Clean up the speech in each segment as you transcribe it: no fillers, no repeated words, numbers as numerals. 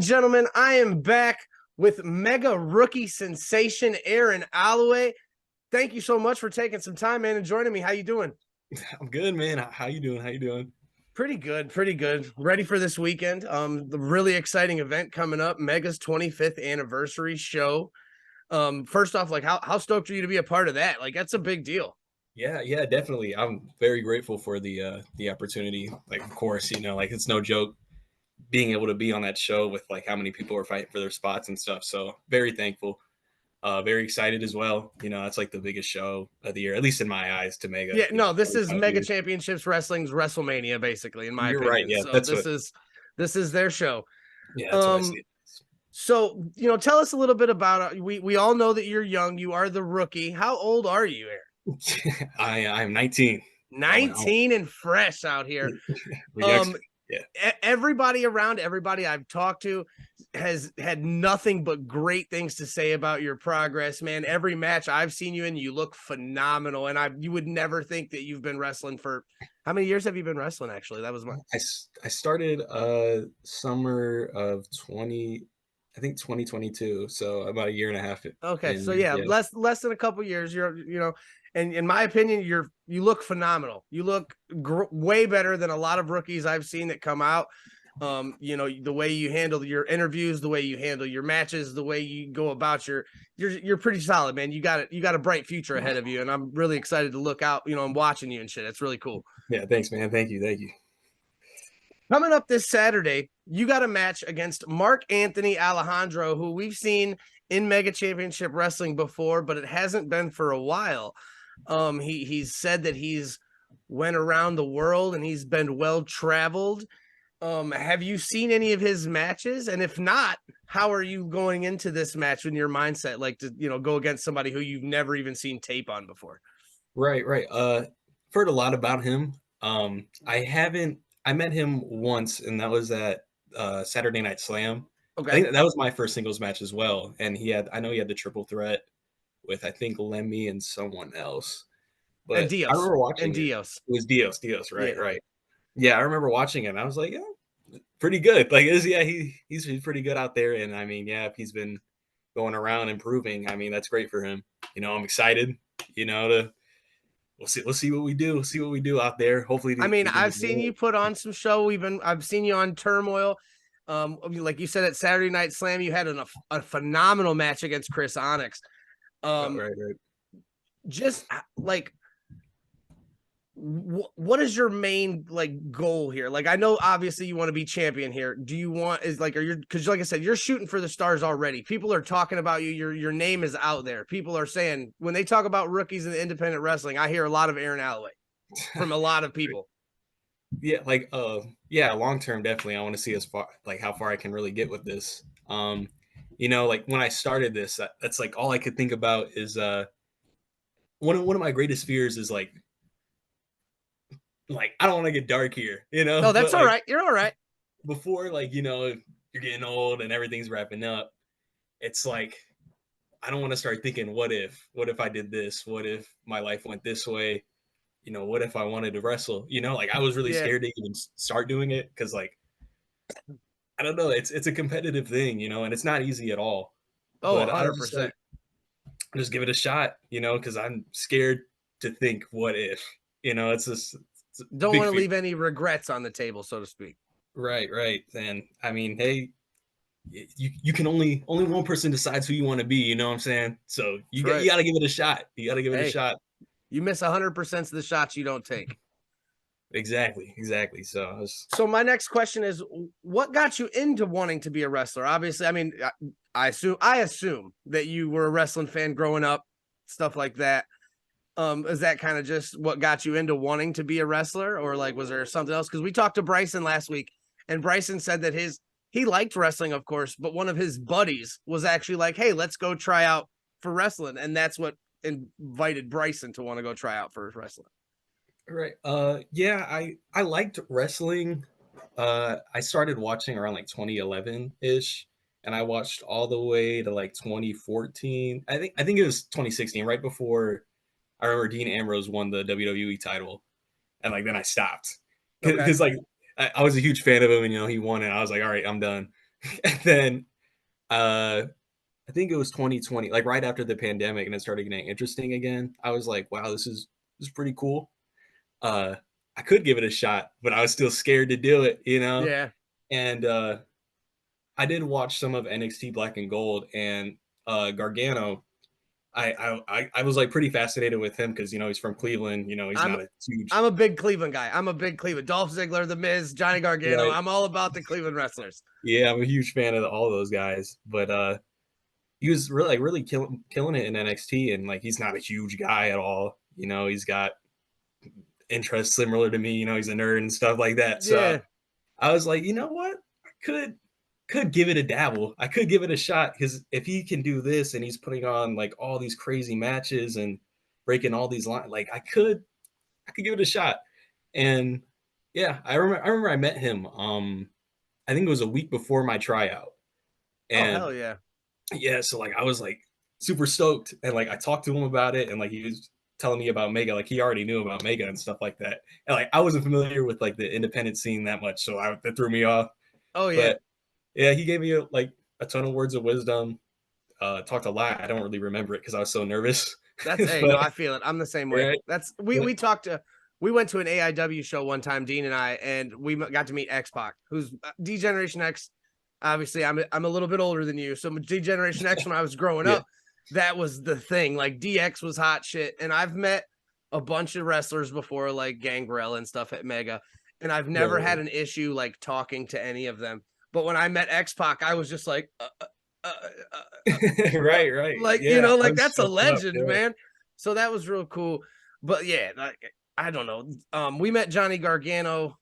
gentlemen, I am back with mega rookie sensation Aaron Alloway. Thank you so much for taking some time, man, and joining me. How you doing? I'm good, man. How you doing? How you doing? Pretty good, pretty good. Ready for this weekend. The really exciting event coming up, Mega's 25th anniversary show. First off, like how stoked are you to be a part of that? Like that's a big deal. Yeah, definitely. I'm very grateful for the opportunity. Like, of course, like it's no joke being able to be on that show with like how many people are fighting for their spots and stuff. So very thankful. Very excited as well. That's like the biggest show of the year, at least in my eyes, to Mega. Yeah, no, this is 25 Mega years. Championships Wrestling's WrestleMania, basically, in my You're right. opinion. Yeah, So this is their show. that's what I see. So tell us a little bit about we all know that you're young. You are the rookie. How old are you, Aaron? I'm 19. 19 and fresh out here. Yeah. Everybody I've talked to has had nothing but great things to say about your progress, man. Every match I've seen you in, you look phenomenal. And you would never think that you've been wrestling for how many years have you been wrestling? Actually, that was my I started summer of 2022, so about a year and a half okay. So in. yeah, Yeah. less than a couple years. And in my opinion, you look phenomenal. You look way better than a lot of rookies I've seen that come out. The way you handle your interviews, the way you handle your matches, the way you go about you're pretty solid, man. You got a bright future ahead of you, and I'm really excited to look out. I'm watching you and shit. It's really cool. Yeah, thanks, man. Thank you. Coming up this Saturday, you got a match against Mark Anthony Alejandro, who we've seen in Mega Championship Wrestling before, but it hasn't been for a while. He's said that he's went around the world and he's been well traveled. Have you seen any of his matches? And if not, how are you going into this match in your mindset, like to go against somebody who you've never even seen tape on before? Right. Heard a lot about him. I met him once, and that was at Saturday Night Slam. I Okay, think that was my first singles match as well. And I know he had the triple threat with I think Lemmy and someone else. and But I Dios remember and watching it. Dios. It was Dios, Yeah, right. Yeah, I remember watching it. And I was like, yeah, pretty good. Like, he's pretty good out there. And I mean, yeah, if he's been going around improving, I mean, that's great for him. I'm excited. To we'll see what we do. See what we do out there. Hopefully, I mean, we can do I've seen more. you put on some show. I've seen you on Turmoil. Like you said at Saturday Night Slam, you had a phenomenal match against Chris Onyx. Oh, Um, right. just like what is your main like goal here? Like I know obviously you want to be champion here. Do you want is like are you because like I said, you're shooting for the stars already. People are talking about you. Your name is out there. People are saying when they talk about rookies in the independent wrestling, I hear a lot of Aaron Alloway from a lot of people. Yeah, yeah, long term, definitely. I want to see as far like how far I can really get with this. Like when I started this, that's like all I could think about is one of my greatest fears is like I don't want to get dark here, No, but that's all like right. You're all right. before like you're getting old and everything's wrapping up, it's like I don't want to start thinking what if I did this, what if my life went this way, what if I wanted to wrestle, like I was really Yeah. scared to even start doing it because like I don't know, it's a competitive thing, and it's not easy at all, Oh, but I was just like 100%. just give it a shot, because I'm scared to think what if, it's a Don't big want to fear. leave any regrets on the table, so to speak. Right. And I mean, hey, you can only one person decides who you want to be, you know what I'm saying? So That's you right. got to give it a shot. You got to give it a Hey, shot. you miss 100% of the shots you don't take. Exactly. So So my next question is, what got you into wanting to be a wrestler? Obviously, I mean, I assume that you were a wrestling fan growing up, stuff like that. Is that kind of just what got you into wanting to be a wrestler, or like was there something else? Because we talked to Bryson last week, and Bryson said that he liked wrestling, of course, but one of his buddies was actually like, "Hey, let's go try out for wrestling," and that's what invited Bryson to want to go try out for wrestling. right. Yeah, I liked wrestling. I started watching around like 2011 ish, and I watched all the way to like 2014. I think it was 2016, right before I remember Dean Ambrose won the WWE title, and like then I stopped Okay. because like I was a huge fan of him, and he won, and I was like, all right, I'm done. And then I think it was 2020, like right after the pandemic, and it started getting interesting again. I was like, wow, this is pretty cool. Uh, I could give it a shot, but I was still scared to do it, you know. Yeah. And I did watch some of NXT Black and Gold, and Gargano. I was like pretty fascinated with him because he's from Cleveland. He's I'm not a huge I'm a big Cleveland guy. I'm a big Cleveland. Dolph Ziggler, The Miz, Johnny Gargano. right. I'm all about the Cleveland wrestlers. Yeah, I'm a huge fan of all those guys, but he was really like really killing it in NXT, and like he's not a huge guy at all. He's got interests similar to me. He's a nerd and stuff like that. So Yeah. I was like, you know what, I could give it a dabble. I could give it a shot because if he can do this and he's putting on like all these crazy matches and breaking all these lines, like I could give it a shot. And yeah, I remember I met him. I think it was a week before my tryout, Oh, hell and yeah. yeah, so like I was like super stoked, and like I talked to him about it, and like he was telling me about Mega, like he already knew about Mega and stuff like that, and like I wasn't familiar with like the independent scene that much, so that threw me off. Oh, yeah. But yeah, he gave me like a ton of words of wisdom. Talked a lot. I don't really remember it because I was so nervous. That's hey, no, But I feel it. I'm the same way. right, That's we went to an AIW show one time, Dean and I, and we got to meet X Pac, who's D Generation X. Obviously, I'm a little bit older than you, so D Generation X when I was growing yeah, up, that was the thing. Like DX was hot shit, and I've met a bunch of wrestlers before, like Gangrel and stuff at Mega, and I've never right, had an issue like talking to any of them. But when I met X Pac, I was just like, uh, right, right. like Yeah, I like was that's a choked up. legend, Yeah, man. So that was real cool. But yeah, like I don't know. We met Johnny Gargano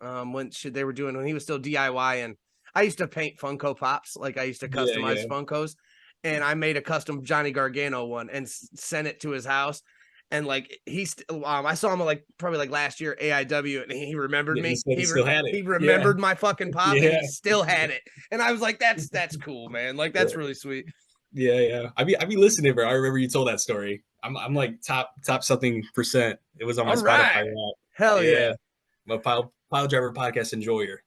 they were doing when he was still DIY, and I used to paint Funko Pops, like I used to yeah, customize yeah. Funkos, and I made a custom Johnny Gargano one and sent it to his house. And like I saw him like probably like last year AIW, and he remembered Yeah, he me. said he still had it. He Yeah, remembered my fucking pop, and yeah, he still had it. And I was like, that's cool, man. Like yeah. that's really sweet. Yeah, yeah. I be listening, bro. I remember you told that story. I'm like top something percent. It was on my All Spotify right, rap. hell Yeah. yeah. I'm a pile driver podcast enjoyer.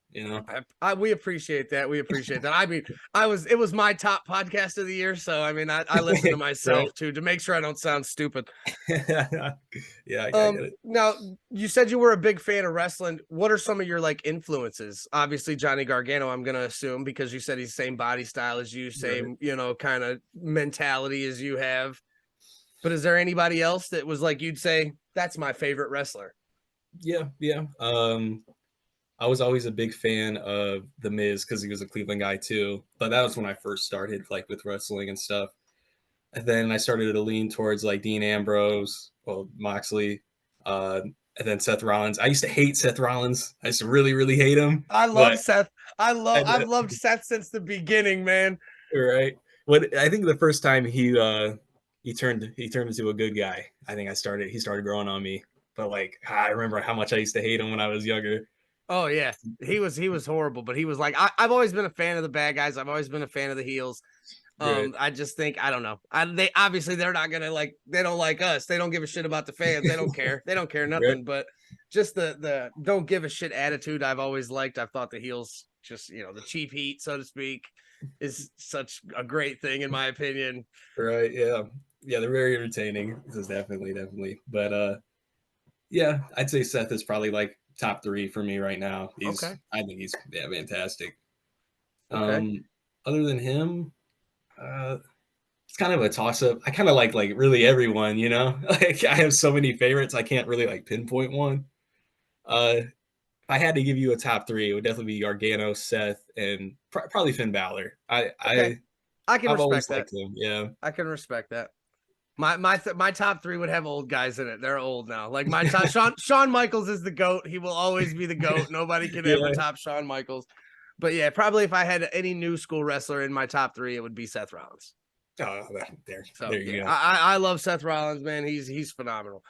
We appreciate that. We appreciate that. I mean, it was my top podcast of the year. So, I mean, I listen to Right. myself too, to make sure I don't sound stupid. Yeah, I get it. Now you said you were a big fan of wrestling. What are some of your like influences? Obviously Johnny Gargano, I'm going to assume, because you said he's same body style as you, Right. same, kind of mentality as you have. But is there anybody else that was like, you'd say that's my favorite wrestler? Yeah, yeah. I was always a big fan of The Miz because he was a Cleveland guy too. But that was when I first started like with wrestling and stuff. And then I started to lean towards like Dean Ambrose, well, Moxley, and then Seth Rollins. I used to hate Seth Rollins. I used to really, really hate him. I love But Seth. I, I've loved Seth since the beginning, man. right, when I think the first time he turned into a good guy. I think he started growing on me. But like I remember how much I used to hate him when I was younger. Oh yeah, he was horrible, but he was like I've always been a fan of the bad guys. I've always been a fan of the heels. Right, I just think I don't know. They obviously they're not gonna like they don't like us. They don't give a shit about the fans. They don't care. They don't care right, nothing. But just the don't give a shit attitude I've always liked. I've thought the heels just the cheap heat, so to speak, is such a great thing in my opinion. right. Yeah, yeah. They're very entertaining. This is definitely. But yeah, I'd say Seth is probably like top three for me right now. Okay, I think he's yeah fantastic. okay. Um, other than him, uh, it's kind of a toss up. I kind of like really everyone. Like I have so many favorites, I can't really like pinpoint one. If I had to give you a top three, it would definitely be Gargano, Seth, and probably Finn Balor. I Okay. I I can I've always respect that. liked him. Yeah. I can respect that. My top three would have old guys in it. They're old now. Like my top Shawn Michaels is the GOAT. He will always be the GOAT. Nobody can ever Yeah. top Shawn Michaels. But yeah, probably if I had any new school wrestler in my top three, it would be Seth Rollins. Oh, there, So there you yeah, go. I love Seth Rollins, man. He's phenomenal.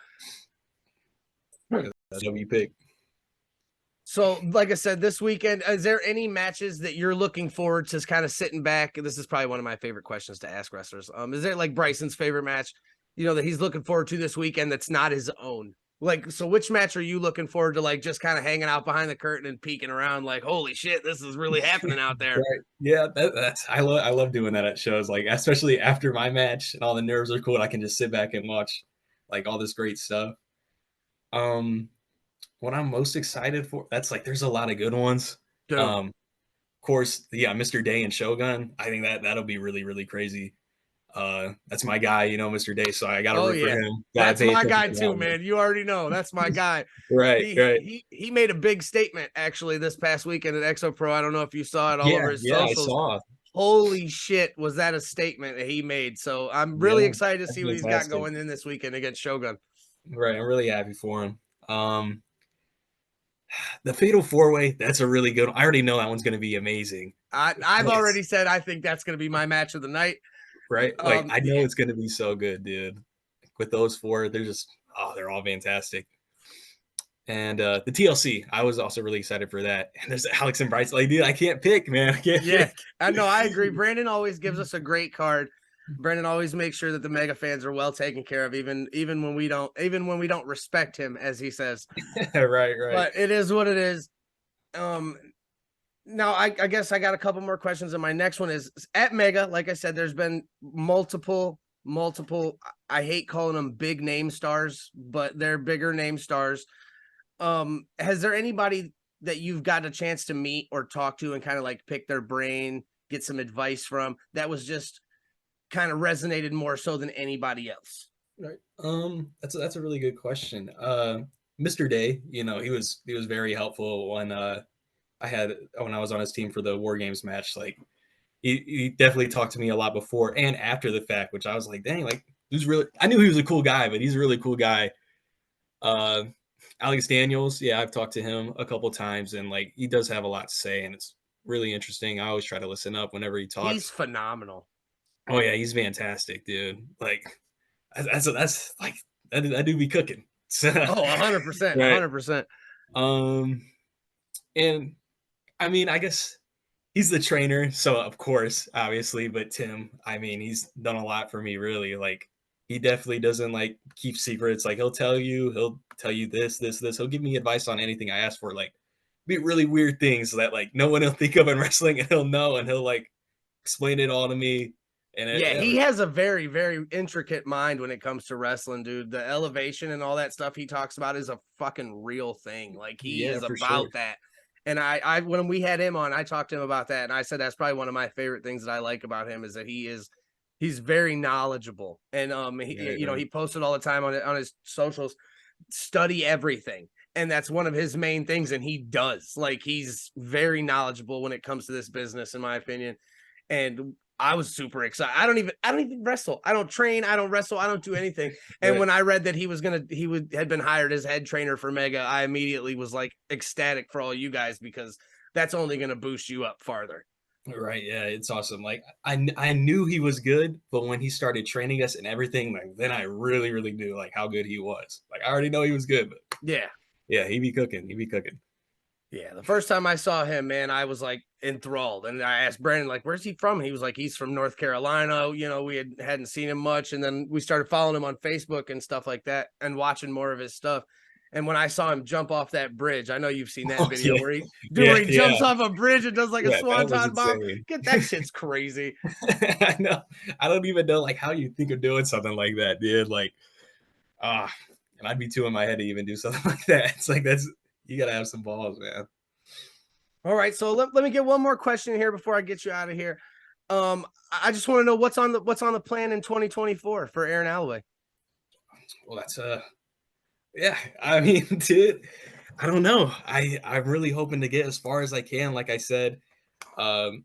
That's what you pick. So, like I said, this weekend, is there any matches that you're looking forward to kind of sitting back? This is probably one of my favorite questions to ask wrestlers. Is there like Bryson's favorite match, that he's looking forward to this weekend that's not his own? Like, so which match are you looking forward to, like, just kind of hanging out behind the curtain and peeking around like, holy shit, this is really happening out there? Right. Yeah, that's I love doing that at shows, like, especially after my match and all the nerves are cool, and I can just sit back and watch, like, all this great stuff. Um, what I'm most excited for, that's like there's a lot of good ones. Dude. Of course, yeah, Mr. Day and Shogun. I think that'll be really, really crazy. That's my guy, Mr. Day, so I gotta Oh root for yeah. him. Gotta That's pay my attention guy to too, that one. man. You already know. That's my guy. Right, He right. he he made a big statement actually this past weekend at Exo Pro. I don't know if you saw it all over Yeah, his yeah, I socials. saw. Holy shit, was that a statement that he made? So I'm really Yeah, excited to that's see what he's got fantastic. going in this weekend against Shogun. Right, I'm really happy for him. The Fatal 4-Way, that's a really good one. I already know that one's gonna be amazing. I've Yes, already said I think that's going to be my match of the night. right? Like, I know Yeah, it's gonna be so good, dude. With those 4, they're just they're all fantastic. And, the TLC, I was also really excited for that. And there's Alex and Bryce, like, dude, I can't pick, man. I can't yeah, pick. I know. I agree. Brandon always gives us a great card. Brandon always makes sure that the mega fans are well taken care of, even when we don't respect him, as he says. Right, right. But it is what it is. Um, Now I guess I got a couple more questions, and my next one is at Mega. Like I said, there's been multiple. I hate calling them big name stars, but they're bigger name stars. Has there anybody that you've got a chance to meet or talk to and kind of like pick their brain, get some advice from, that was just kind of resonated more so than anybody else? Right. That's a really good question. Mr. Day, he was very helpful when I was on his team for the War Games match. Like he definitely talked to me a lot before and after the fact, which I was like, dang, like he's really. I knew he was a cool guy, but he's a really cool guy. Uh, Alex Daniels, yeah, I've talked to him a couple times, and like he does have a lot to say, and it's really interesting. I always try to listen up whenever he He's talks. phenomenal. Oh yeah, he's fantastic, dude. Like that's like that do be cooking. So, Oh, 100%, right. 100%. Um, and I mean, I guess he's the trainer, so of course, obviously, but Tim, I mean, he's done a lot for me, really. Like, he definitely doesn't like keep secrets. Like, he'll tell you this. He'll give me advice on anything I ask for. Like, be really weird things that like no one will think of in wrestling, and he'll know, and he'll like explain it all to me. And Yeah, he has a very, very intricate mind when it comes to wrestling, dude. The elevation and all that stuff he talks about is a fucking real thing. Like he yeah, is for sure. about that. And I when we had him on, I talked to him about that, and I said that's probably one of my favorite things that I like about him is that he's very knowledgeable, and Right, right. he posted all the time on his socials, study everything, and that's one of his main things, and he does. Like he's very knowledgeable when it comes to this business, in my opinion, and I was super excited. I don't even wrestle. I don't train. I don't wrestle. I don't do anything. And Right. when I read that had been hired as head trainer for Mega, I immediately was like ecstatic for all you guys because that's only going to boost you up farther. Right, yeah, it's awesome. Like I knew he was good, but when he started training us and everything, like then I really, really knew like how good he was. Like I already know he was good, but Yeah. yeah, he be cooking. He be cooking. Yeah. The first time I saw him, man, I was like enthralled. And I asked Brandon, like, where's he from? He was like, he's from North Carolina. We hadn't seen him much. And then we started following him on Facebook and stuff like that and watching more of his stuff. And when I saw him jump off that bridge, I know you've seen that Oh video yeah, where yeah, he yeah, jumps off a bridge and does like a yeah. That was swanton bomb. insane. Get that shit's crazy. I know. I don't even know like how you think of doing something like that, dude. Like ah, and I'd be too in my head to even do something like that. It's like that's you gotta have some balls, man. All right. So let me get one more question here before I get you out of here. I just want to know what's on the plan in 2024 for Aaron Alloway. Well, that's yeah. I mean, dude, I don't know. I'm really hoping to get as far as I can. Like I said, um,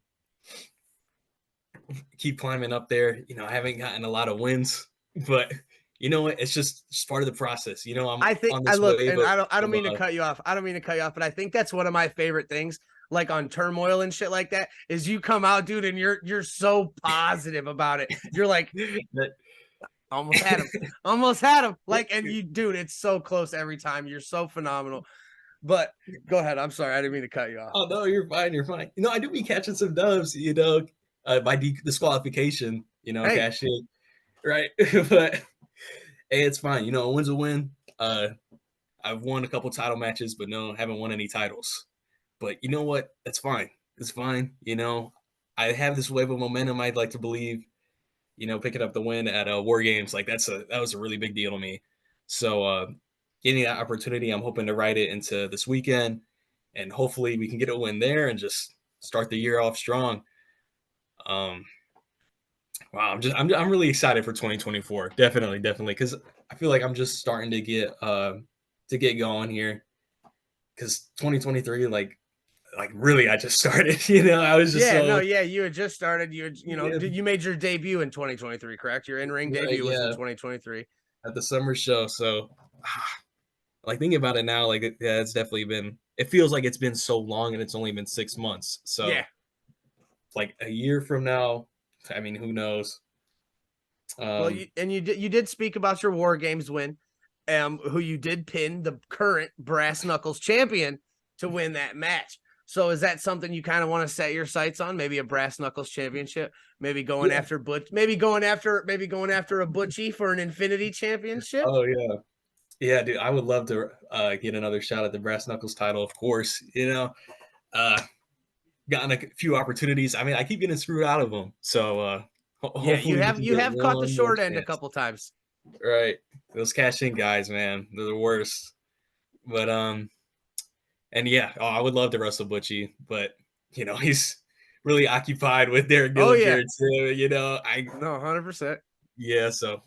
keep climbing up there. I haven't gotten a lot of wins, but you know what? It's part of the process. I'm I think on I this look, wave and I don't of mean to cut you off. I don't mean to cut you off, but I think that's one of my favorite things, like on turmoil and shit like that, is you come out, dude, and you're so positive about it. You're like, that, almost had him, almost had him. Like, and you, dude, it's so close every time. You're so phenomenal. But go ahead. I'm sorry, I didn't mean to cut you off. oh no, you're fine. You're fine. I do be catching some dubs. By disqualification. Hey, Cash in, right? But hey, it's fine. A win's a win. I've won a couple title matches, but no, haven't won any titles. But you know what? That's fine. It's fine. I have this wave of momentum. I'd like to believe. Picking up the win at War Games, like that was a really big deal to me. So getting that opportunity, I'm hoping to ride it into this weekend, and hopefully we can get a win there and just start the year off strong. Um, wow, I'm really excited for 2024. Definitely, because I feel like I'm just starting to get going here. Because 2023, like really, I just started. I was just Yeah, no, so yeah, you had just started. yeah, You made your debut in 2023, correct? Your in-ring right, debut was in yeah, 2023. at the summer show. So like thinking about it now, like yeah, it's definitely been. It feels like it's been so long, and it's only been 6 months. Yeah. So like a year from now, I mean, who knows? Well, Um, you did speak about your War Games win, who you did pin the current Brass Knuckles champion to win that match. So is that something you kind of want to set your sights on? Maybe a Brass Knuckles championship, maybe going yeah. after Butch, maybe going after a Butchie for an Infinity championship. Oh yeah, yeah, dude. I would love to get another shot at the brass knuckles title, of course. Uh, gotten a few opportunities. I mean, I keep getting screwed out of them. So Yeah, hopefully we can you get have caught the one more short end a chance. couple times. Right, those cash in guys, man, they're the worst. But and yeah, I would love to wrestle Butchie, but he's really occupied with Derek Oh yeah, Dillinger too. I no, 100%. yeah, so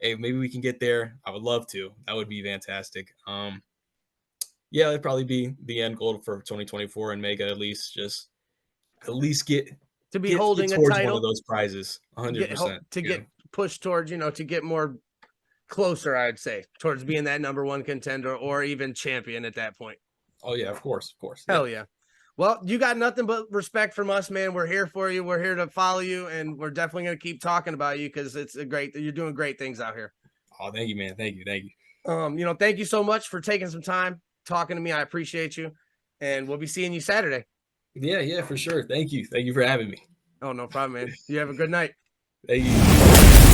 hey, maybe we can get there. I would love to. That would be fantastic. Yeah, it'd probably be the end goal for 2024 and make it at least To be get holding a towards one of title, those prizes. get 100%. to Yeah. get pushed towards, to get more closer, I'd say, towards being that number one contender or even champion at that point. Oh yeah, of course, yeah. Hell yeah. Well, you got nothing but respect from us, man. We're here for you. We're here to follow you, and we're definitely going to keep talking about you because you're doing great things out here. Oh, thank you, man. Thank you. Thank you so much for taking some time talking to me. I appreciate you, and we'll be seeing you Saturday. Yeah, for sure. Thank you for having me. Oh, no problem, man. You have a good night. Thank you.